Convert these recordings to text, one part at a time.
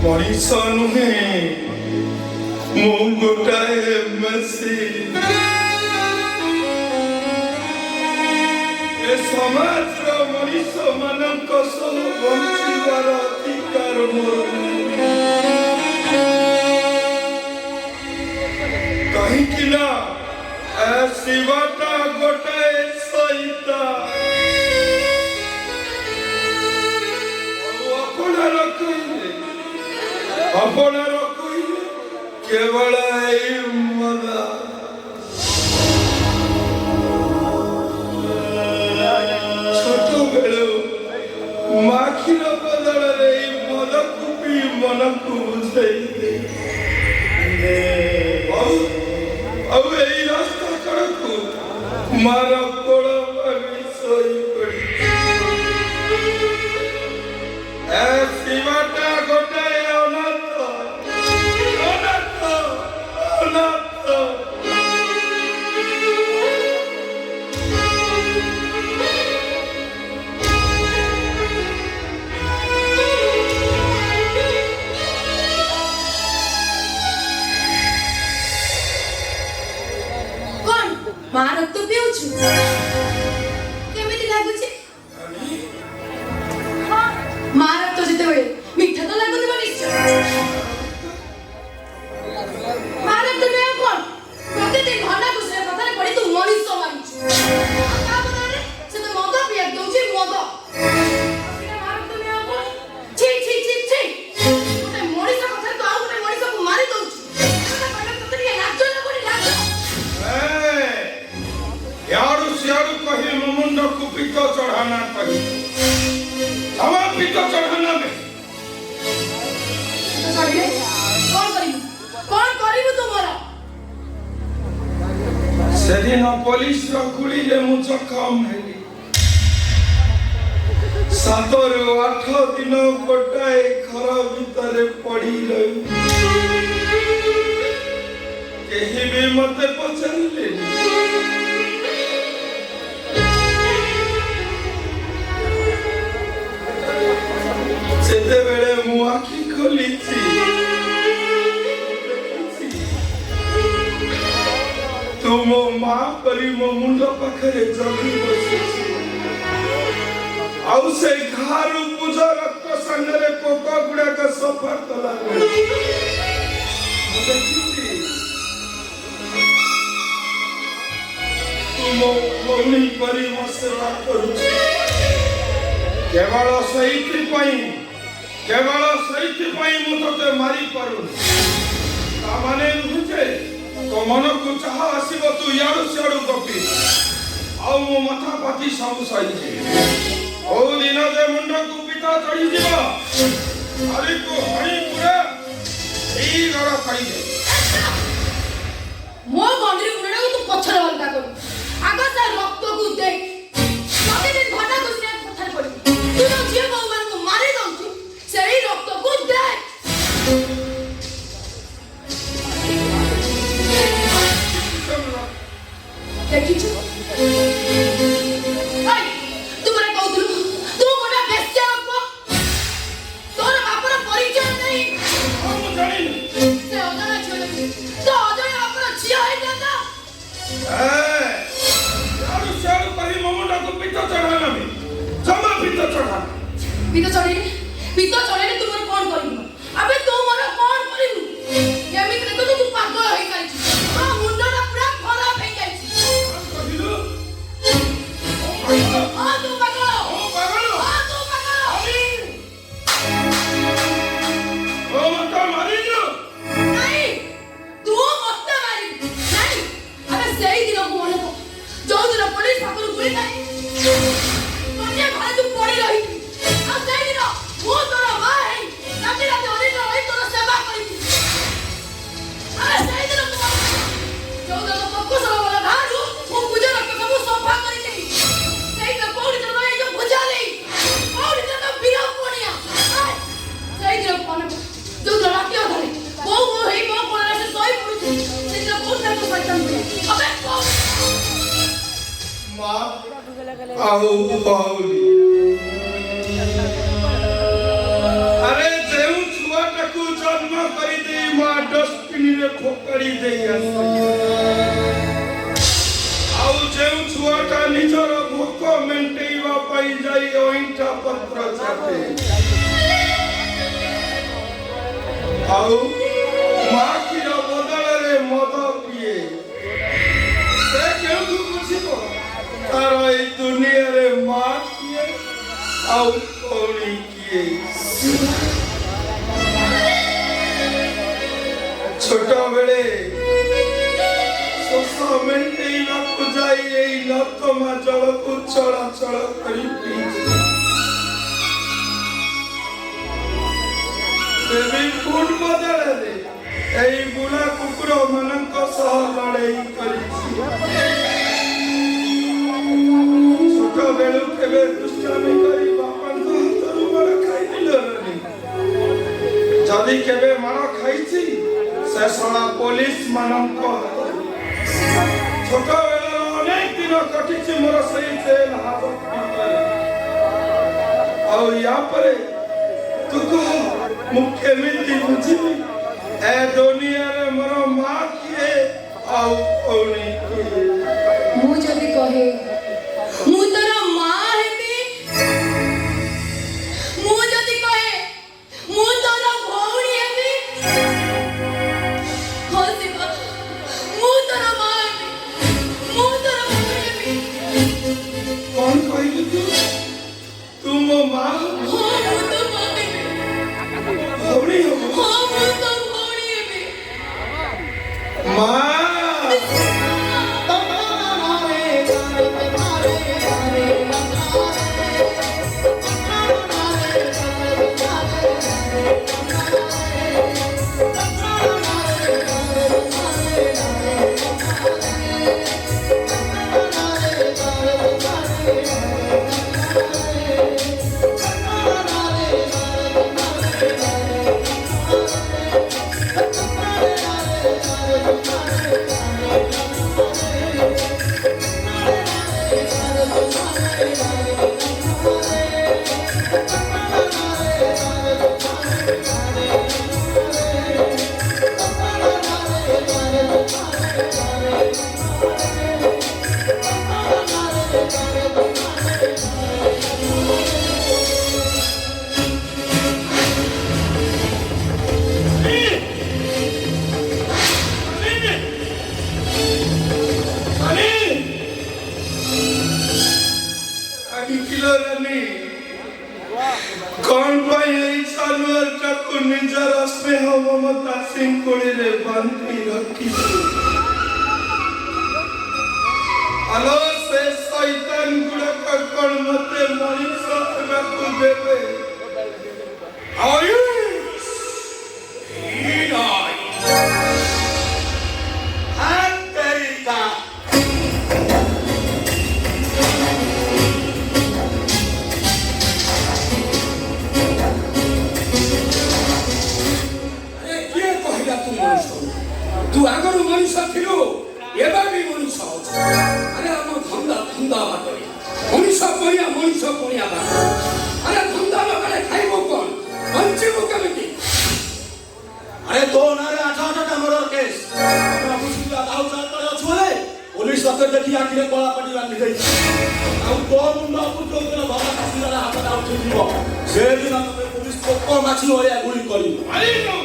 ମଣିଷ ନୁହେଁ ମୁଁ ଗୋଟାଏ ମେସିନ୍ ଏ ସମାଜର ମଣିଷ ମାନଙ୍କ ସହ ବଞ୍ଚିବାର ଅଧିକାର ମୋର କାହିଁକି ନା ଶିବଟା ଗୋଟାଏ ସଇତା अपनार केवल मदा छोट बेलू माखिर बदल मद को भी मन को बुझे रास्ता कड़क मार कोड़ शिवाटा गोटाए मां रक्त पिउछु केमिति लागुछि मां रक्त जते बेले मीठा तो लागुथिबो निश्चय मां रक्त ने कोन प्रतिदिन घना गुसरे कथा पड़ी तू मनीष मारिछु का बदले से तो मद पिया दउछि मद मां रक्त ने कोन छी छी छी छी ओते मनीष कथा तो आउ ने मनीष को मारि दउछु कथा कहले तो के लाज न पड़ी लाज यारू सियारू कही मुंड को पित चढ़ाना कही हम पित चढ़ाना में चढ़िले कौन करिबु तुमरा सेदिन पुलिस रो गुली रे मु जखम हेली 7 ରୁ 8 दिन गोटाए घर भितरे पड़ी रही केही भी मते पछारिले सेते बेले मु आखि खोलिछि तू मो मां परी मो मुंड पाखरे जगी बसिछि आउ से घारु पूज रक्त संगरे पोका गुडा का सफर कला देखिछि तू मो मौनी परी मो सेवा करूछि केवल सहित पाई मु तोते मारी पारु ता माने नुचे तो मन को चाह आसीबो तू याडू सियाडू गपी आउ मो माथा पाती सब सही ओ दिन जे मुंड को पिता चढ़ी जीवा अरे को हणी पूरा ई घर खाई दे मो गंडरी मुंडा को तू पछर हल्का कर आगा से रक्त को दे प्रतिदिन घना गुसरे कथा पड़ी तू तो जीव भगवान को मारी दउछु सेही रक्त को दे देखिछु आई तुमरे कहउथु तू गोटा बेस्या को तोर बापर परिचय नहीं हम जानी से अजना छियो तो अजना बापर छियो है ना याडू सियाडू कही मो मुंड को पिता चढ़ाना में जमा पिता चढ़ाना पिता चढ़े तुमर कोन करिबो अबे तू मोर कोन करिबु एमिति रे तू पागल होई काइछि आ मुंडा पूरा खराब होई जाइछि कहिलो आ तू पागल अभी ओ मत मारी जो नहीं तू मत मारी नहीं अबे सेही दिन को मन को जो दिन पुलिस ठाकुर गुली खाई तोने घर तू पड़ी रही आ सेही दिन वो तोरा मां ଆଉ ବାଉଲି ଆରେ ଯେଉଁ ଛୁଆଟାକୁ ଜନ୍ମ କରିଦେଇ ମା ଡଷ୍ଟବିନରେ ଫୋପାଡ଼ି ଦେଇ ଆସେ ଆଉ ଯେଉଁ ଛୁଆଟା ନିଜର ଭୋକ ମେଣ୍ଟେଇବା ପାଇଁ ଯାଇ ଅଇଁଠା ପତ୍ର ଚାଟେ ଆଉ ମା କ୍ଷୀର ବଦଳରେ ମଦ ପିଏ ସେ କେଉଁଠୁ ବୁଝିବ ତାର ଏଇ ଦୁନିଆରେ ମା କିଏ ଆଉ ଭଉଣୀ କିଏ ଛୋଟ ବେଳେ ଶୋଷ ମେଣ୍ଟେଇବାକୁ ଯାଇ ଏଇ ନର୍ଦ୍ଦମା ଜଳକୁ ଚଳାଚଳ କରି ପିଇଛି ତେବେ ଫୁଡ ବଦଳରେ ଏଇ ବୁଢା କୁକୁର ମାନଙ୍କ ସହ ଲଢେଇ କରିଛି ଛୋଟ ବେଳୁ କେବେ ଦୁଷ୍ଟାମି କରି ବାପାଙ୍କ ହାତରୁ ମାଡ଼ ଖାଇଥିଲନି ଯଦି କେବେ ମାଡ଼ ଖାଇଛି ସେ ଶଳା ପୋଲିସ ମାନଙ୍କ ହାତରୁ ଛୋଟ ବେଳର ଅନେକ ଦିନ କଟିଛି ମୋର ସେଇ ଜେଲ ହାଜତ ଭିତରେ ଆଉ ୟା ପରେ ତୁ କହ ମୁଁ କେମିତି ବୁଝିବି ଏ ଦୁନିଆରେ ମୋର ମା କିଏ ଆଉ ଭଉଣୀ କିଏ ମୁଁ ଯଦି କହେ ମୁଁ ତୋର ମା ହେବି ମୁଁ ଯଦି କହେ ମୁଁ ତୋର ଭଉଣୀ ହେବି ହଁ ଶିବା ମୁଁ ତୋର ମା ହେବି ମୁଁ ତୋର ଭଉଣୀ ହେବି କଣ କହିଲୁ ତୁ ମୋ ମା ହଁ ମୁଁ ତୋ ମା ହେବି ଭଉଣୀ ହବୁ ହଁ ମୁଁ ତୋ ଭଉଣୀ ହେବି ମା कौन भाई जानवर को निजर स्नेह ममता सिंकुड़ी रे बांधी रखी आलो से शैतान गुड़क कौन मते मनीष को देवे आयुष हाथ तेरी का तू आगर मनुष्य थिलु एबा भी मनुष्य अरे हम धंदा धंदा बाटरी मनुष्य पड़िया बात अरे धंदा लगाले खाइबो कोन बंचिबो केमिति अरे तो नारे 8टा मर्डर केस हमरा मुसिला दाउ चाल करे छले पुलिस सकर देखि आखिरे कोला पटी बांधि देई आउ तो मुंडा पुतो केला भला कासिला हाथ दाउ छिदिबो से दिन तमे पुलिस को माछी ओरिया गुली करी मारी नो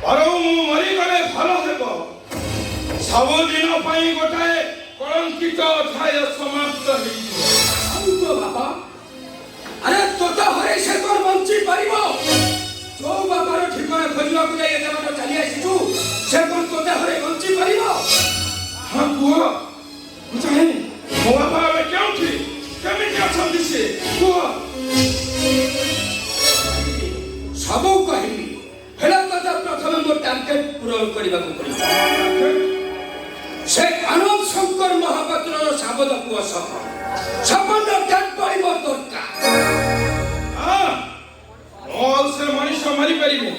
परौ मरी गले भलो हेबो सब दिन पई गोटाए कलंकित अध्याय समाप्त हेई तो बाबा अरे तो हरे से कोन बंची परिबो जो बाबार ठिकाना खोजिबा को जाय एटा बाटा चली आसीछु से कोन तो हरे बंची परिबो हां बुआ बुझाई मो बाबा रे केउठी केमिति अछंती से बुआ सबो कहिबी हेला तो प्रथम मो टार्गेट पूरा करबा को पड़ी से अनंत शंकर महापात्र साबद पुआ सपन डेट पड़िबो दरका हां ऑल से मनुष्य मरी परिबे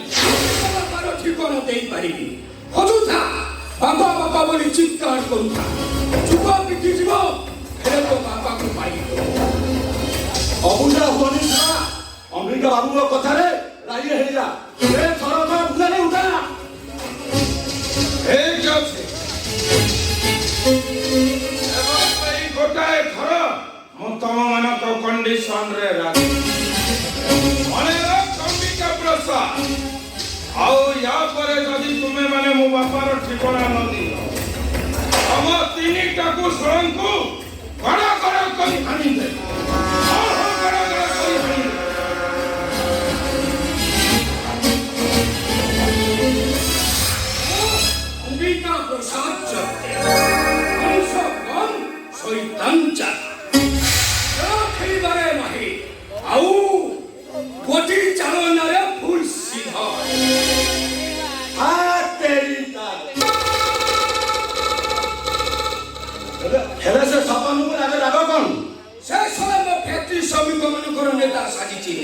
बाबार ठिकाना देई परिबी हजू था बाबा बाबा बोली चित्कार करूथा जुबा पिटी जीव ହେଲେ ତୋ ବାପାକୁ ପାଇଲୁ। ଅବୁଝା ହୁଅନି ଶୁଣା, ଅମ୍ବିକା ବାବୁଙ୍କ କଥାରେ ରାଜି ହେଇଯା। ଏ ଥର ବୁଝାନି ଉଠା। ଠିକ ଅଛି। ଏବଂ ଏଇ ଗୋଟାଏ ଥର ମୁଁ ତମମାନଙ୍କ କଣ୍ଡିସନରେ ରାଜି। ମନେ ରଖ ଅମ୍ବିକା ପ୍ରସାଦ, ଆଉ ୟା ପରେ ଯଦି ତୁମେ ମାନେ ମୋ ବାପାର ଠିକଣା ନ ଦିଅ, ତମ ତିନିଟାକୁ ଷୋଳଙ୍କୁ ଗଡ଼ ଗଡ଼ କରି ହାଣିଦେବେ। ଗଡ଼ ଗଡ଼ କରି ହାଣିଦେବେ। অম্বিকা প্রসাদ চক্রে হংস কম শৈতান চালা খেলিবারে নাহি আউ গতি চালনারে ফুল সিধা হাত তেরি তার। হেলে সে সপানু আগে রাগ কোন? সে সব ফ্যাক্টরি শ্রমিক মানকর নেতা সাজিছি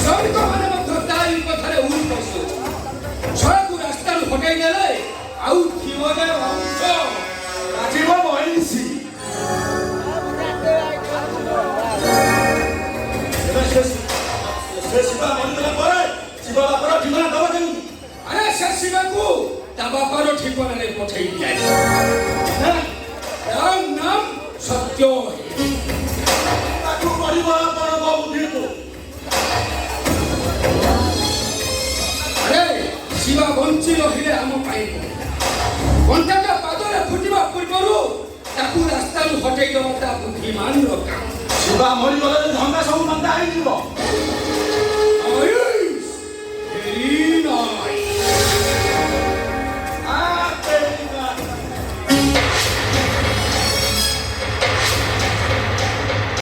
শ্রমিক মানে মধ্য তাই কথারে উল পশু সড়ক রাস্তার হটাই দেলে আউ থিবনে অংশ রাজীব বহিছি। সে শিবা মন্দির পরে শিবা বাপর ঠিকানা দেব কেমন? আরে সে শিবাকু তা বাপার ঠিকানারে পঠাই দিয়াই তার নাম সত্য তাকু পড়িব আপন বুদ্ধি তো। আরে শিবা বঞ্চি রহিলে আম পাইব ঘণ্টাটা পাদরে ফুটিবা পূର୍ବରୁ তাকু রাস্তাରୁ হটাই দেওয়াটা বুদ্ধিমানର কাম। শিবা মরিগলে ধন্দা সব মন্দা ହେଇଯିବ।